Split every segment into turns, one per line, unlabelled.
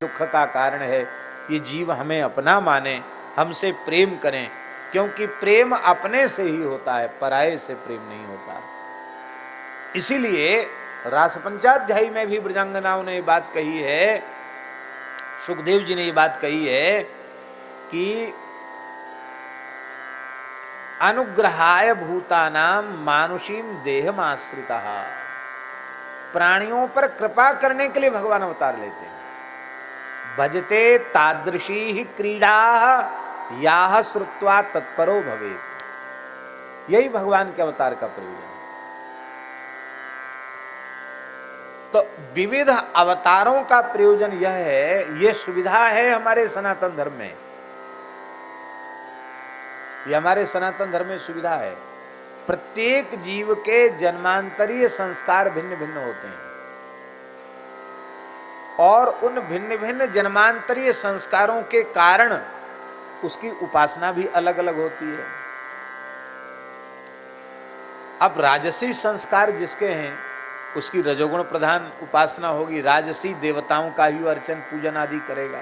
दुख का कारण है। ये जीव हमें अपना माने, हमसे प्रेम करें, क्योंकि प्रेम अपने से ही होता है, पराये से प्रेम नहीं होता। इसीलिए रास पंचाध्यायी में भी ब्रजांगनाओं ने ये बात कही है, सुखदेव जी ने ये बात कही है कि अनुग्रहाय भूतानाम मानुषीम देहमाश्रितः, प्राणियों पर कृपा करने के लिए भगवान अवतार लेते हैं। भजते तादृशी ही क्रीड़ा याह श्रुत्वा तत्परो भवेत्, यही भगवान के अवतार का प्रयोजन है। तो विविध अवतारों का प्रयोजन यह है, यह सुविधा है हमारे सनातन धर्म में, ये हमारे सनातन धर्म में सुविधा है। प्रत्येक जीव के जन्मांतरीय संस्कार भिन्न भिन्न होते हैं और उन भिन्न भिन्न जन्मांतरीय संस्कारों के कारण उसकी उपासना भी अलग अलग होती है। अब राजसी संस्कार जिसके हैं उसकी रजोगुण प्रधान उपासना होगी, राजसी देवताओं का ही अर्चन पूजन आदि करेगा।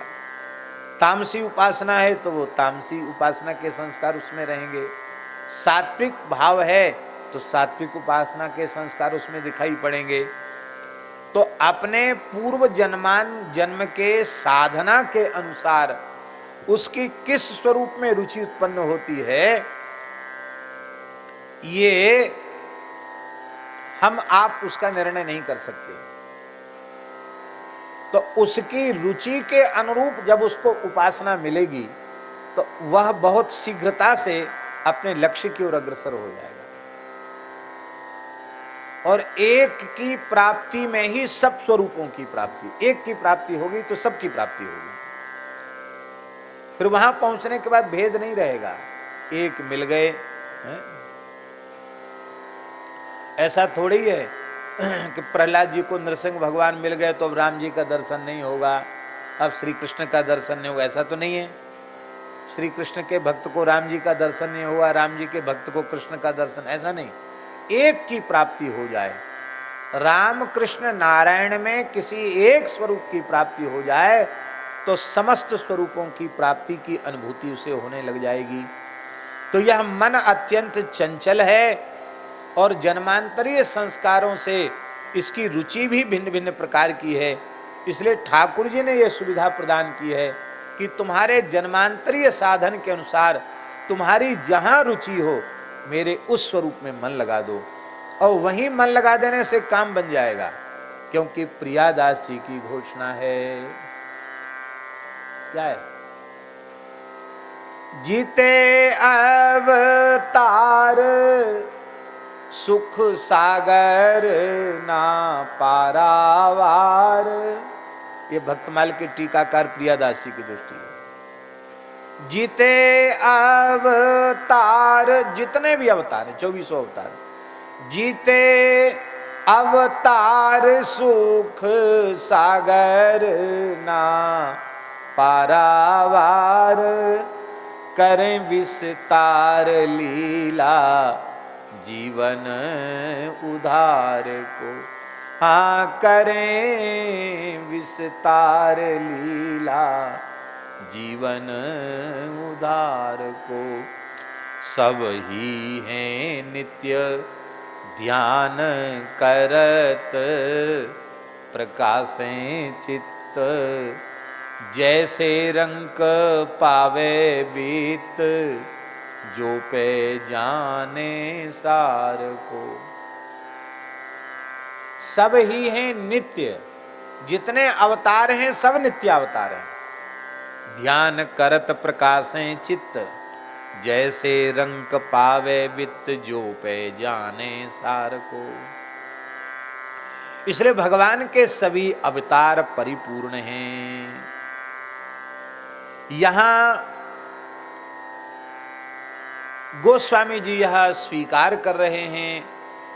तामसी उपासना है तो वो तामसी उपासना के संस्कार उसमें रहेंगे। सात्विक भाव है तो सात्विक उपासना के संस्कार उसमें दिखाई पड़ेंगे। तो अपने पूर्व जन्म के साधना के अनुसार उसकी किस स्वरूप में रुचि उत्पन्न होती है, ये हम आप उसका निर्णय नहीं कर सकते। तो उसकी रुचि के अनुरूप जब उसको उपासना मिलेगी तो वह बहुत शीघ्रता से अपने लक्ष्य की ओर अग्रसर हो जाएगा। और एक की प्राप्ति में ही सब स्वरूपों की प्राप्ति, एक की प्राप्ति होगी तो सबकी प्राप्ति होगी। फिर वहां पहुंचने के बाद भेद नहीं रहेगा, एक मिल गए हैं? ऐसा थोड़ी है कि प्रहलाद जी को नरसिंह भगवान मिल गए तो अब राम जी का दर्शन नहीं होगा, अब श्री कृष्ण का दर्शन नहीं होगा, ऐसा तो नहीं है। श्री कृष्ण के भक्त को राम जी का दर्शन नहीं हुआ, राम जी के भक्त को कृष्ण का दर्शन, ऐसा नहीं। एक की प्राप्ति हो जाए, राम कृष्ण नारायण में किसी एक स्वरूप की प्राप्ति हो जाए तो समस्त स्वरूपों की प्राप्ति की अनुभूति उसे होने लग जाएगी। तो यह मन अत्यंत चंचल है और जन्मांतरीय संस्कारों से इसकी रुचि भी भिन्न भिन्न प्रकार की है। इसलिए ठाकुर जी ने यह सुविधा प्रदान की है कि तुम्हारे जन्मांतरीय साधन के अनुसार तुम्हारी जहां रुचि हो मेरे उस स्वरूप में मन लगा दो, और वहीं मन लगा देने से काम बन जाएगा। क्योंकि प्रियादास जी की घोषणा है, क्या है? जीते अवतार सुख सागर ना पारावार, ये भक्तमाल के टीकाकार प्रियादास जी की दृष्टि है। जीते अवतार, जितने भी अवतार हैं, 2400 अवतार, जीते अवतार सुख सागर ना पारावार, करें विस्तार लीला जीवन उधार को। हाँ, करें विस्तार लीला जीवन उधार को। सब ही हैं नित्य ध्यान करत, प्रकाशें चित्त जैसे रंग पावे बीत, जो पे जाने सार को। सब ही हैं नित्य, जितने अवतार हैं सब नित्य अवतार हैं। ध्यान करत प्रकाशें चित्त, जैसे रंग पावे वित्त, जो पे जाने सार को। इसलिए भगवान के सभी अवतार परिपूर्ण हैं। यहां गोस्वामी जी यह स्वीकार कर रहे हैं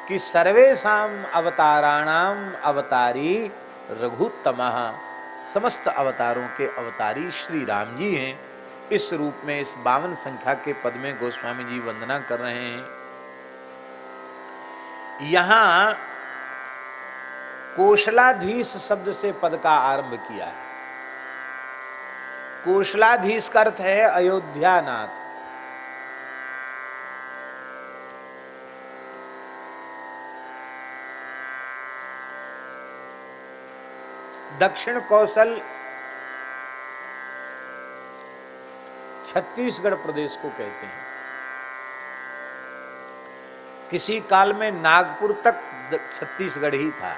कि सर्वेषां अवताराणाम अवतारी रघुत्तमः, समस्त अवतारों के अवतारी श्री राम जी हैं। इस रूप में इस 52 संख्या के पद में गोस्वामी जी वंदना कर रहे हैं। यहां कोशलाधीश शब्द से पद का आरंभ किया है। कोशलाधीश का अर्थ है अयोध्यानाथ। दक्षिण कौशल छत्तीसगढ़ प्रदेश को कहते हैं। किसी काल में नागपुर तक छत्तीसगढ़ ही था।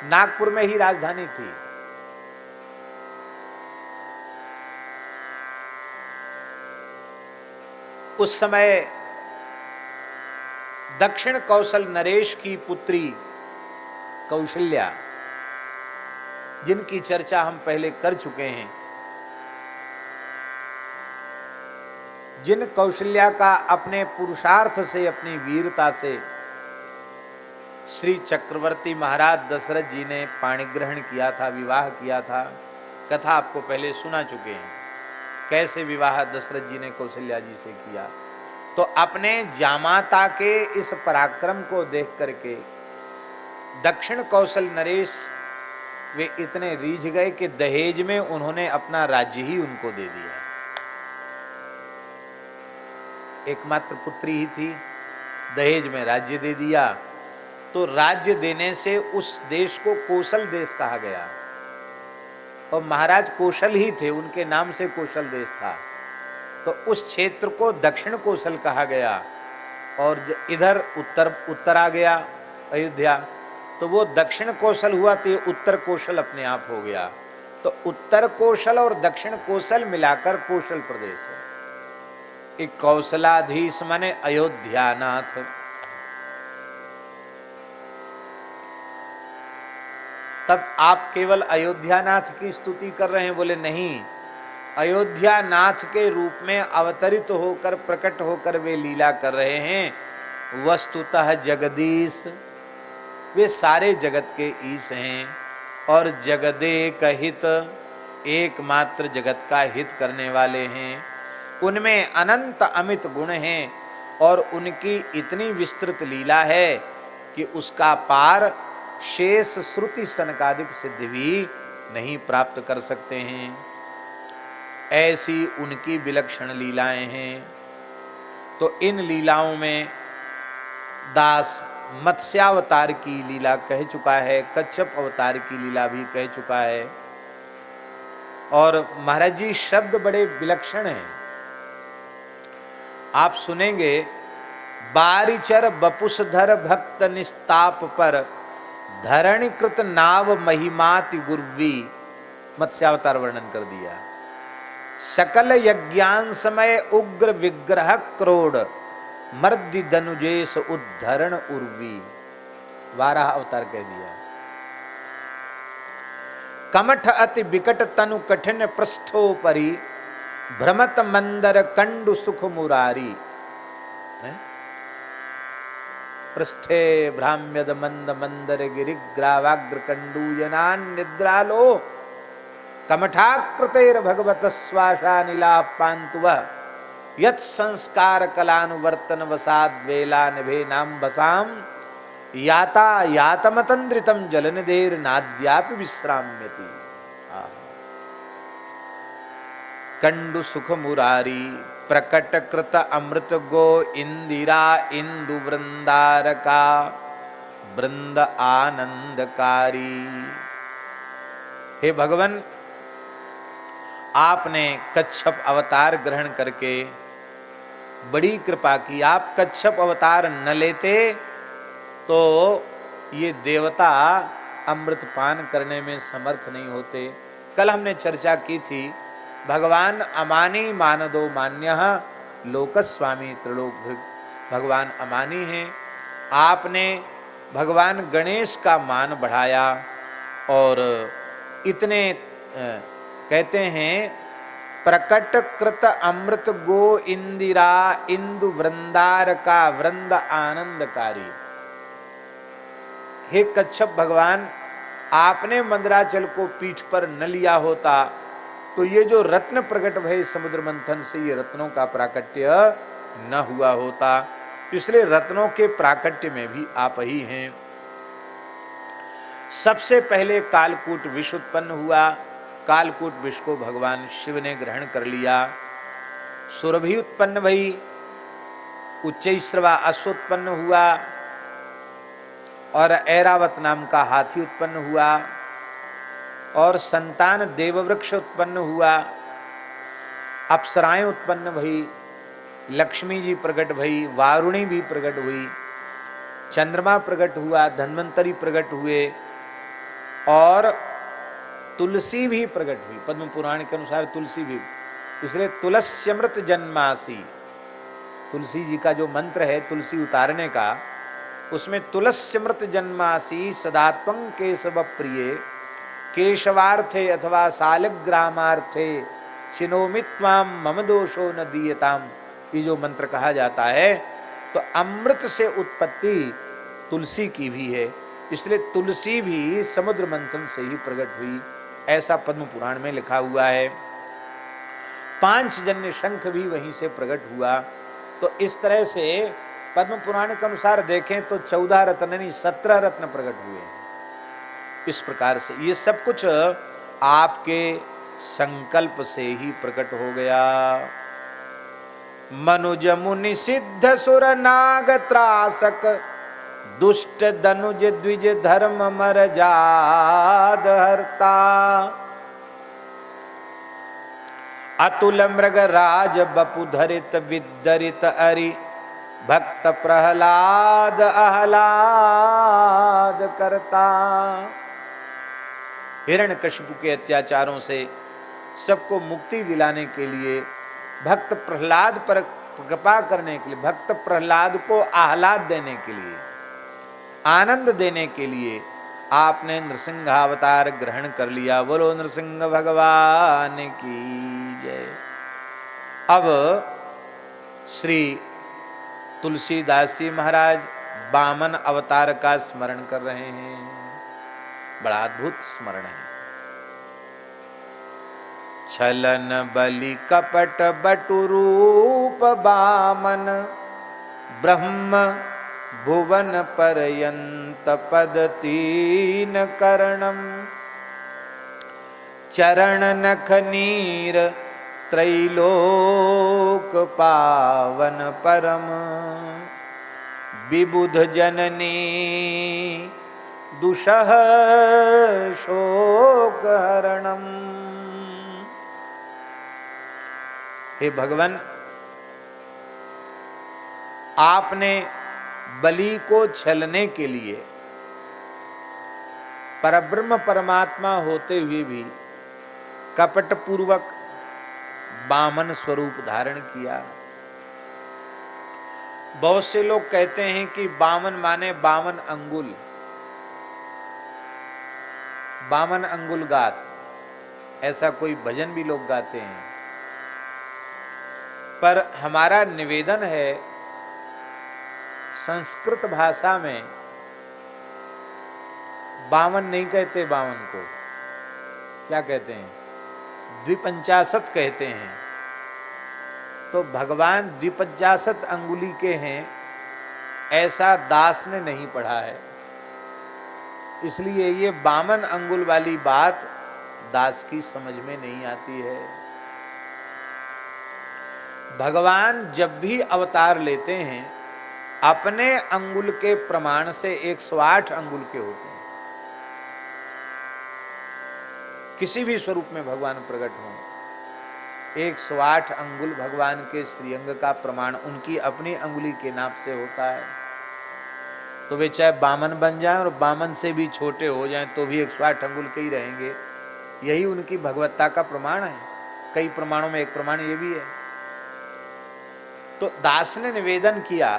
नागपुर में ही राजधानी थी। उस समय दक्षिण कौशल नरेश की पुत्री कौशल्या, जिनकी चर्चा हम पहले कर चुके हैं, जिन कौशल्या का अपने पुरुषार्थ से, अपनी वीरता से श्री चक्रवर्ती महाराज दशरथ जी ने पाणिग्रहण किया था, विवाह किया था। कथा आपको पहले सुना चुके हैं, कैसे विवाह दशरथ जी ने कौशल्या जी से किया। तो अपने जामाता के इस पराक्रम को देख करके दक्षिण कौशल नरेश वे इतने रीझ गए कि दहेज में उन्होंने अपना राज्य ही उनको दे दिया। एकमात्र पुत्री ही थी, दहेज में राज्य दे दिया। तो राज्य देने से उस देश को कौशल देश कहा गया, और महाराज कौशल ही थे, उनके नाम से कौशल देश था। तो उस क्षेत्र को दक्षिण कौशल कहा गया, और इधर उत्तर आ गया अयोध्या, तो वो दक्षिण कौशल हुआ, तो उत्तर कौशल अपने आप हो गया। तो उत्तर कौशल और दक्षिण कौशल मिलाकर कौशल प्रदेश है। एक कौशलाधीश माने अयोध्यानाथ। तब आप केवल अयोध्यानाथ की स्तुति कर रहे हैं? बोले नहीं, अयोध्यानाथ के रूप में अवतरित होकर, प्रकट होकर वे लीला कर रहे हैं। वस्तुतः जगदीश, वे सारे जगत के ईश हैं, और जगदेक हित, एकमात्र जगत का हित करने वाले हैं। उनमें अनंत अमित गुण हैं, और उनकी इतनी विस्तृत लीला है कि उसका पार शेष श्रुति सनकादिक सिद्ध भी नहीं प्राप्त कर सकते हैं। ऐसी उनकी विलक्षण लीलाएं हैं। तो इन लीलाओं में दास मत्स्यावतार की लीला कह चुका है, कच्छप अवतार की लीला भी कह चुका है। और महाराज जी शब्द बड़े विलक्षण हैं, आप सुनेंगे। बारिचर बपुसधर भक्त निस्ताप पर, धरणीकृत नाव महिमाति गुर्वी, मत्स्यावतार वर्णन कर दिया। सकल यज्ञान समय उग्र विग्रह क्रोड, मर्दि दनुजेश उद्धरण उर्वी, वाराह अवतार कह दिया। कमठ अति विकट तनु कठिन पृष्ठो परी, भ्रमत मंदर कंडु सुख मुरारी। पृष्ठे भ्राम्यद मंद मंदर गिरिग्रावाग्र कंडूयनान निद्रालो, कमठाकृतेर भगवत स्वाशानिला पांतुव, यत् संस्कार कलानुवर्तन वसाद वेला निभे नाम भसाम, याता यातमतंद्रितम जलनिधेर नाद्यापि विश्राम्यति। कंडु सुख मुरारी, प्रकट कृत अमृत गो इंदिरा इंदु वृंदारका, वृंद आनंदकारी। हे भगवान, आपने कच्छप अवतार ग्रहण करके बड़ी कृपा की। आप कच्छप अवतार न लेते तो ये देवता अमृत पान करने में समर्थ नहीं होते। कल हमने चर्चा की थी, भगवान अमानी मानदो मान्यः लोकस्वामी त्रिलोकधृक्। भगवान अमानी हैं। आपने भगवान गणेश का मान बढ़ाया, और इतने कहते हैं प्रकट कृत अमृत गो इंदिरा इंदु वृंदार का, वृंद आनंदकारी। हे कच्छप भगवान, आपने मंदराचल को पीठ पर न लिया होता तो ये जो रत्न प्रकट भय समुद्र मंथन से, ये रत्नों का प्राकट्य न हुआ होता। इसलिए रत्नों के प्राकट्य में भी आप ही हैं। सबसे पहले कालकूट विष उत्पन्न हुआ। कालकूट विष को भगवान शिव ने ग्रहण कर लिया। सुरभि उत्पन्न भई, उच्चैश्रवा अश्व उत्पन्न हुआ और ऐरावत नाम का हाथी उत्पन्न हुआ और संतान देववृक्ष उत्पन्न हुआ। अप्सराएं उत्पन्न भई, लक्ष्मी जी प्रकट भई, वारुणी भी प्रकट हुई, चंद्रमा प्रकट हुआ, धन्वंतरी प्रकट हुए और तुलसी भी प्रकट हुई। पद्म पुराण के अनुसार तुलसी भी, इसलिए तुलस्यमृत जन्मासी, तुलसी जी का जो मंत्र है तुलसी उतारने का, उसमें तुलस्यमृत जन्मासी सदात्मं केशव प्रिय केशवार्थे अथवा शालिग्रामार्थे चिनोमित्वाम मम दोषो न दीयताम, ये जो मंत्र कहा जाता है तो अमृत से उत्पत्ति तुलसी की भी है, इसलिए तुलसी भी समुद्र मंथन से ही प्रकट हुई, ऐसा पद्म पुराण में लिखा हुआ है। पांचजन्य शंख भी वहीं से प्रकट हुआ। तो इस तरह से पद्म पुराण के अनुसार देखें तो 14 रत्न नहीं 17 रत्न प्रकट हुए हैं। इस प्रकार से ये सब कुछ आपके संकल्प से ही प्रकट हो गया। मनुज मुनि सिद्ध सुर नाग त्रासक दुष्ट दनुज द्विज धर्म मर जाद हरता, अतुल मृग राज बपु धरित विदरित अरि भक्त प्रहलाद आह्लाद करता। हिरण्यकशिपु के अत्याचारों से सबको मुक्ति दिलाने के लिए, भक्त प्रहलाद पर कृपा करने के लिए, भक्त प्रहलाद को आह्लाद देने के लिए, आनंद देने के लिए आपने नृसिंहावतार ग्रहण कर लिया। बोलो नृसिंह भगवान की जय। अब श्री तुलसीदास जी महाराज वामन अवतार का स्मरण कर रहे हैं। बड़ा अद्भुत स्मरण है। छलन बलि कपट बटु रूप वामन ब्रह्म भुवन पर्यंत पद तीन करणम, चरण नख नीर त्रैलोक पावन परम, विबुध जननी दुषः शोक हरणम। हे भगवान, आपने बलि को छलने के लिए परब्रह्म परमात्मा होते हुए भी कपट पूर्वक वामन स्वरूप धारण किया। बहुत से लोग कहते हैं कि वामन माने 52 अंगुल, 52 अंगुल गात, ऐसा कोई भजन भी लोग गाते हैं। पर हमारा निवेदन है, संस्कृत भाषा में 52 नहीं कहते, 52 को क्या कहते हैं? द्विपंचाशत कहते हैं। तो भगवान द्विपंचाशत अंगुली के हैं, ऐसा दास ने नहीं पढ़ा है, इसलिए ये 52 अंगुल वाली बात दास की समझ में नहीं आती है। भगवान जब भी अवतार लेते हैं अपने अंगुल के प्रमाण से 108 अंगुल के होते हैं। किसी भी स्वरूप में भगवान प्रकट हों, 108 अंगुल भगवान के श्रीअंग का प्रमाण उनकी अपनी अंगुली के नाप से होता है। तो वे चाहे 52 बन जाएं और 52 से भी छोटे हो जाएं तो भी 108 अंगुल के ही रहेंगे। यही उनकी भगवत्ता का प्रमाण है। कई प्रमाणों में एक प्रमाण ये भी है। तो दास ने निवेदन किया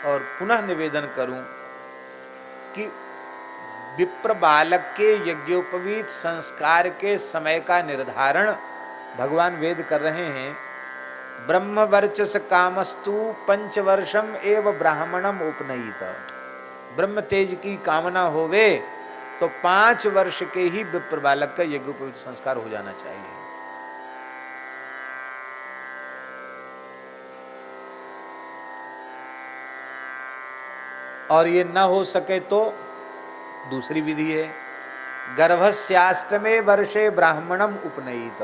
और पुनः निवेदन करूं कि विप्र बालक के यज्ञोपवीत संस्कार के समय का निर्धारण भगवान वेद कर रहे हैं। ब्रह्म वर्चस कामस्तु 5 वर्षम एव ब्राह्मणम उपनयित। ब्रह्म तेज की कामना होवे तो 5 वर्ष के ही विप्र बालक का यज्ञोपवीत संस्कार हो जाना चाहिए। और ये न हो सके तो दूसरी विधि है। गर्भस्याष्टमे वर्षे ब्राह्मणम उपनयित।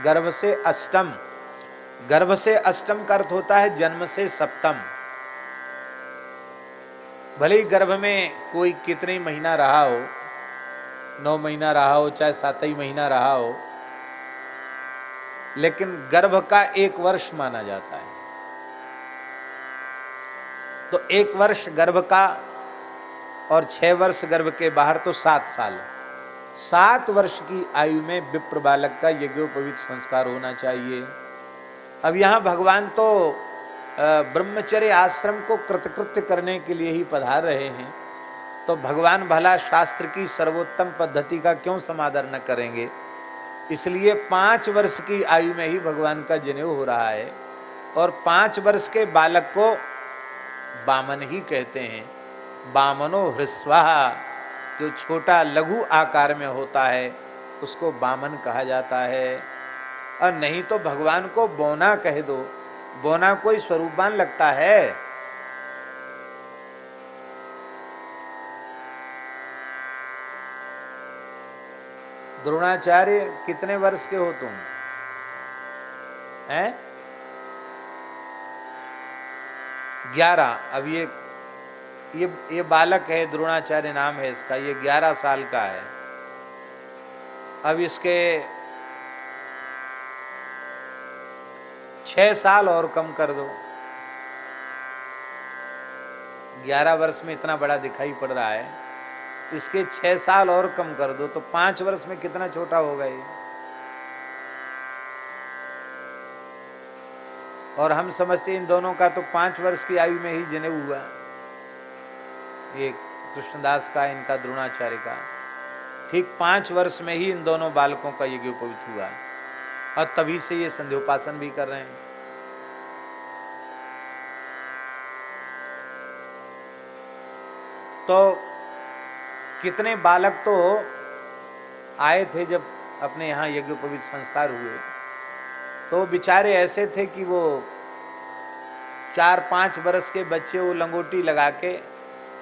गर्भ से अष्टम, गर्भ से अष्टम का अर्थ होता है जन्म से सप्तम। भले ही गर्भ में कोई कितने महीना रहा हो, 9 महीना रहा हो, चाहे 7 ही महीना रहा हो, लेकिन गर्भ का 1 वर्ष माना जाता है। तो 1 वर्ष गर्भ का और 6 वर्ष गर्भ के बाहर, तो 7 साल। 7 वर्ष की आयु में विप्र बालक का यज्ञोपवीत संस्कार होना चाहिए। अब यहाँ भगवान तो ब्रह्मचर्य आश्रम को कृतकृत्य करने के लिए ही पधार रहे हैं, तो भगवान भला शास्त्र की सर्वोत्तम पद्धति का क्यों समादर न करेंगे। इसलिए 5 वर्ष की आयु में ही भगवान का जनेऊ हो रहा है। और 5 वर्ष के बालक को बामन ही कहते हैं। बामनो ह्रस्वा, जो छोटा लघु आकार में होता है उसको बामन कहा जाता है। और नहीं तो भगवान को बौना कह दो, बौना कोई स्वरूपवान लगता है। द्रोणाचार्य कितने वर्ष के हो तुम हैं? 11। अब ये बालक है, द्रोणाचार्य नाम है इसका, ये 11 साल का है। अब इसके 6 साल और कम कर दो। 11 वर्ष में इतना बड़ा दिखाई पड़ रहा है, इसके 6 साल और कम कर दो तो 5 वर्ष में कितना छोटा होगा ये। और हम समझते इन दोनों का तो 5 वर्ष की आयु में ही जनेऊ हुआ, ये कृष्णदास का, इनका द्रोणाचार्य का। ठीक 5 वर्ष में ही इन दोनों बालकों का यज्ञोपवीत हुआ और तभी से ये संध्योपासन भी कर रहे हैं। तो कितने बालक तो आए थे जब अपने यहाँ यज्ञोपवीत संस्कार हुए, तो बेचारे ऐसे थे कि वो 4-5 वर्ष के बच्चे वो लंगोटी लगा के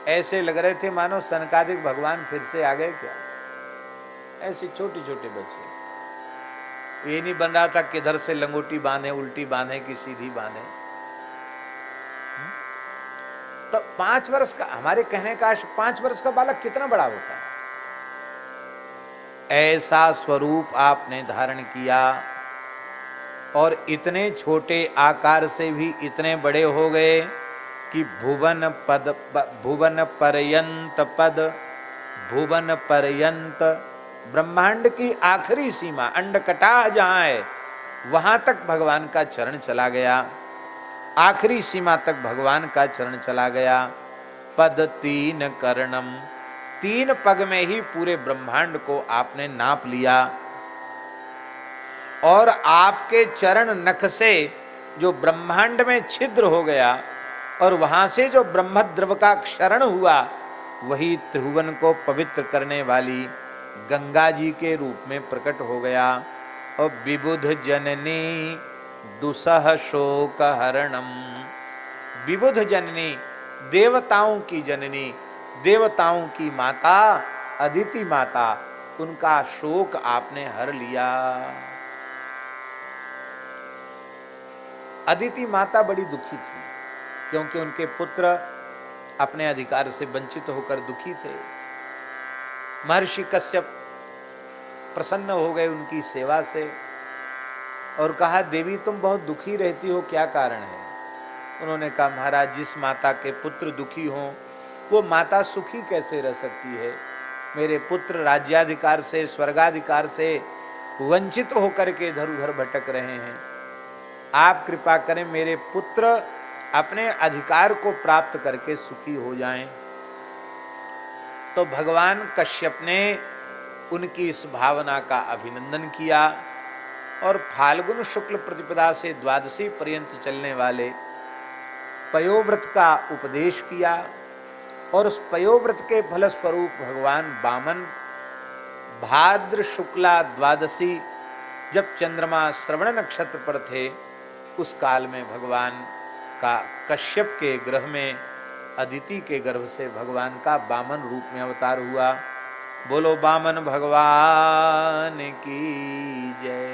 ऐसे लग रहे थे मानो सनकादिक भगवान फिर से आ गए क्या। ऐसे छोटे छोटे बच्चे, ये नहीं बन रहा था किधर से लंगोटी बांधे, उल्टी बांधे कि सीधी बांधे। तो 5 वर्ष का, हमारे कहने का 5 वर्ष का बालक कितना बड़ा होता है। ऐसा स्वरूप आपने धारण किया और इतने छोटे आकार से भी इतने बड़े हो गए कि भुवन पर्यंत ब्रह्मांड की आखिरी सीमा अंडकटाह जहां है वहां तक भगवान का चरण चला गया। आखिरी सीमा तक भगवान का चरण चला गया। पद 3 कर्णम, 3 पग में ही पूरे ब्रह्मांड को आपने नाप लिया। और आपके चरण नख से जो ब्रह्मांड में छिद्र हो गया और वहां से जो ब्रह्मद्रव का क्षरण हुआ, वही त्रिभुवन को पवित्र करने वाली गंगा जी के रूप में प्रकट हो गया। और विबुध जननी दुसह शोक हरणम, विबुध जननी, देवताओं की जननी, देवताओं की माता, अदिति माता, उनका शोक आपने हर लिया। अदिति माता बड़ी दुखी थी क्योंकि उनके पुत्र अपने अधिकार से वंचित होकर दुखी थे। महर्षि कश्यप प्रसन्न हो गए उनकी सेवा से और कहा, देवी तुम बहुत दुखी रहती हो, क्या कारण है। उन्होंने कहा, महाराज जिस माता के पुत्र दुखी हों वो माता सुखी कैसे रह सकती है। मेरे पुत्र राज्याधिकार से, स्वर्गाधिकार से वंचित होकर के इधर उधर भटक रहे हैं। आप कृपा करें मेरे पुत्र अपने अधिकार को प्राप्त करके सुखी हो जाएं। तो भगवान कश्यप ने उनकी इस भावना का अभिनंदन किया और फाल्गुन शुक्ल प्रतिपदा से द्वादशी पर्यंत चलने वाले पयोव्रत का उपदेश किया। और उस पयोव्रत के फलस्वरूप भगवान वामन भाद्र शुक्ला द्वादशी जब चंद्रमा श्रवण नक्षत्र पर थे, उस काल में भगवान का कश्यप के गृह में अदिति के गर्भ से भगवान का वामन रूप में अवतार हुआ। बोलो वामन भगवान की जय।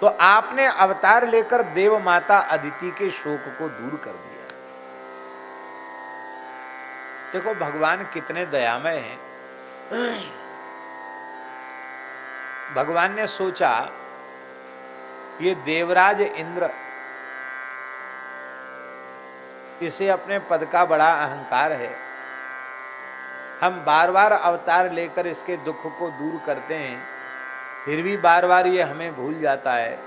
तो आपने अवतार लेकर देव माता अदिति के शोक को दूर कर दिया। देखो भगवान कितने दयामय हैं। भगवान ने सोचा ये देवराज इंद्र, इसे अपने पद का बड़ा अहंकार है, हम बार बार अवतार लेकर इसके दुख को दूर करते हैं, फिर भी बार बार ये हमें भूल जाता है।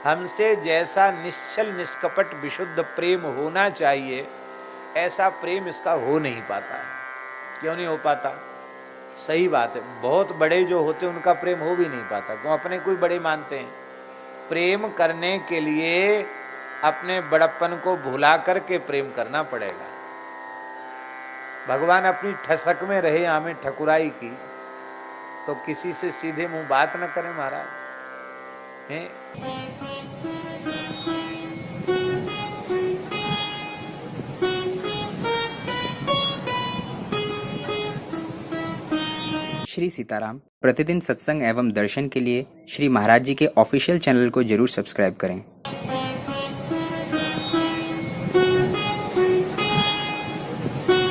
हमसे जैसा निश्चल निष्कपट विशुद्ध प्रेम होना चाहिए, ऐसा प्रेम इसका हो नहीं पाता है। क्यों नहीं हो पाता? सही बात है, बहुत बड़े जो होते हैं उनका प्रेम हो भी नहीं पाता। क्यों? अपने कोई बड़े मानते हैं। प्रेम करने के लिए अपने बड़प्पन को भुला करके प्रेम करना पड़ेगा। भगवान अपनी ठसक में रहे, हमें ठकुराई की, तो किसी से सीधे मुंह बात न करें महाराज हैं।
श्री सीताराम प्रतिदिन सत्संग एवं दर्शन के लिए श्री महाराज जी के ऑफिशियल चैनल को जरूर सब्सक्राइब करें।